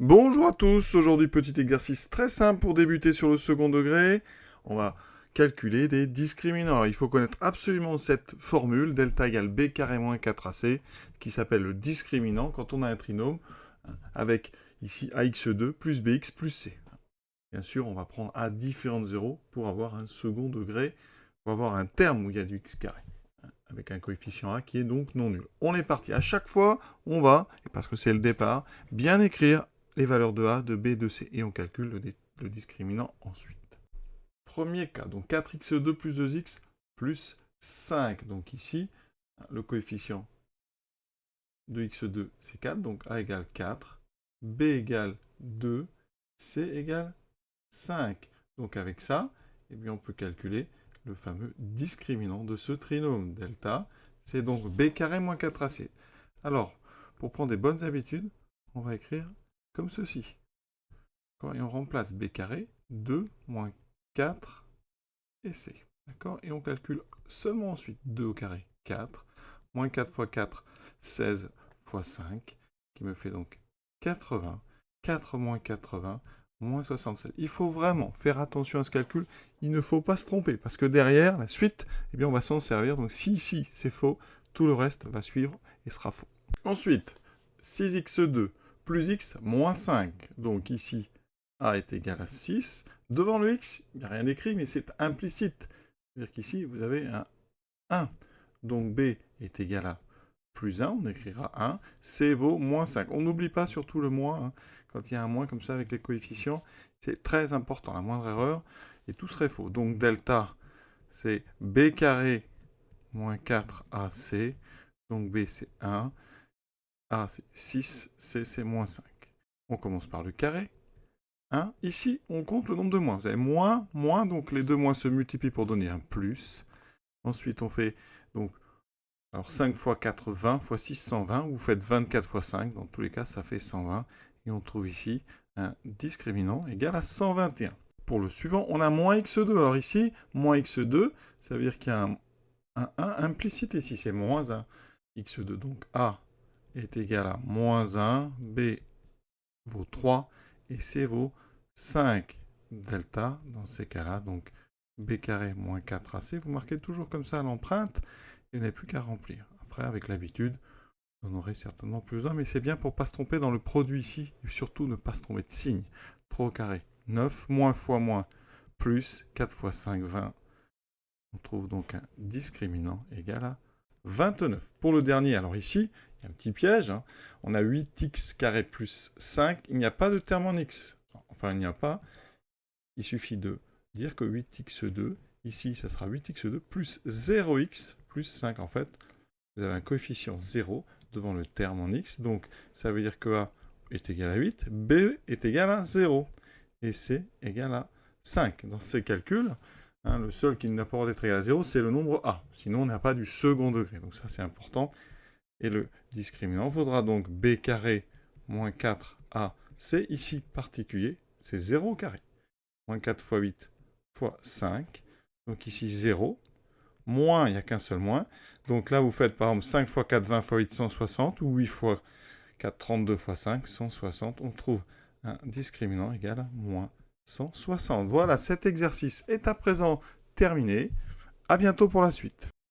Bonjour à tous, aujourd'hui petit exercice très simple pour débuter sur le second degré. On va calculer des discriminants. Alors, il faut connaître absolument cette formule, delta égale b carré moins 4ac, qui s'appelle le discriminant quand on a un trinôme, avec ici ax2 plus bx plus c. Bien sûr, on va prendre a différents de 0 pour avoir un second degré, pour avoir un terme où il y a du x carré, avec un coefficient a qui est donc non nul. On est parti. À chaque fois, on va, et parce que c'est le départ, bien écrire les valeurs de A, de B, de C, et on calcule le discriminant ensuite. Premier cas, donc 4x2 plus 2x plus 5. Donc ici, le coefficient de x2, c'est 4, donc A égale 4, B égale 2, C égale 5. Donc avec ça, eh bien, on peut calculer le fameux discriminant de ce trinôme. Delta, c'est donc b carré moins 4ac. Alors, pour prendre des bonnes habitudes, on va écrire comme ceci. Et on remplace b carré, 2 moins 4 et c. D'accord? Et on calcule seulement ensuite 2 au carré, 4, moins 4 fois 4, 16 fois 5, qui me fait donc 80, 4 moins 80, moins 67. Il faut vraiment faire attention à ce calcul, il ne faut pas se tromper, parce que derrière, la suite, eh bien, on va s'en servir. Donc si ici c'est faux, tout le reste va suivre et sera faux. Ensuite, 6x2 plus x moins 5. Donc ici, a est égal à 6. Devant le x, il n'y a rien d'écrit, mais c'est implicite. C'est-à-dire qu'ici, vous avez un 1. Donc b est égal à plus 1, on écrira 1. C vaut moins 5. On n'oublie pas surtout le moins. Quand il y a un moins comme ça avec les coefficients, c'est très important. La moindre erreur, et tout serait faux. Donc delta, c'est b carré moins 4ac. Donc b, c'est 1. A, c'est 6. C, c'est moins 5. On commence par le carré. Ici, on compte le nombre de moins. Vous avez moins, moins, donc les deux moins se multiplient pour donner un plus. Ensuite, on fait donc alors 5 fois 4, 20, fois 6, 120. Vous faites 24 fois 5. Dans tous les cas, ça fait 120. Et on trouve ici un discriminant égal à 121. Pour le suivant, on a moins x2. Alors ici, moins x2, ça veut dire qu'il y a un 1 implicite ici. C'est moins 1 x2. Donc A est égal à moins 1. B vaut 3. Et C vaut 5 delta dans ces cas-là. Donc b carré moins 4ac. Vous marquez toujours comme ça l'empreinte. Il n'y a plus qu'à remplir. Après, avec l'habitude, vous en aurez certainement plus besoin, mais c'est bien pour ne pas se tromper dans le produit ici, et surtout ne pas se tromper de signe. 3 au carré, 9, moins fois moins, plus 4 fois 5, 20. On trouve donc un discriminant égal à 29. Pour le dernier, alors ici, il y a un petit piège. On a 8x carré plus 5. Il n'y a pas de terme en x. Enfin, il n'y a pas. Il suffit de dire que 8x2, ici, ça sera 8x2 plus 0x plus 5. En fait, vous avez un coefficient 0 devant le terme en x. Donc, ça veut dire que A est égal à 8, B est égal à 0, et C égal à 5. Dans ces calculs, le seul qui n'a pas droit d'être égal à 0, c'est le nombre A. Sinon, on n'a pas du second degré. Donc ça, c'est important. Et le discriminant vaudra donc B carré moins 4AC. Ici, particulier, c'est 0 au carré. Moins 4 fois 8 fois 5. Donc ici, 0. Moins, il n'y a qu'un seul moins. Donc là, vous faites par exemple 5 fois 4, 20 fois 8, 160. Ou 8 fois 4, 32 fois 5, 160. On trouve un discriminant égal à moins 160. Voilà, cet exercice est à présent terminé. À bientôt pour la suite.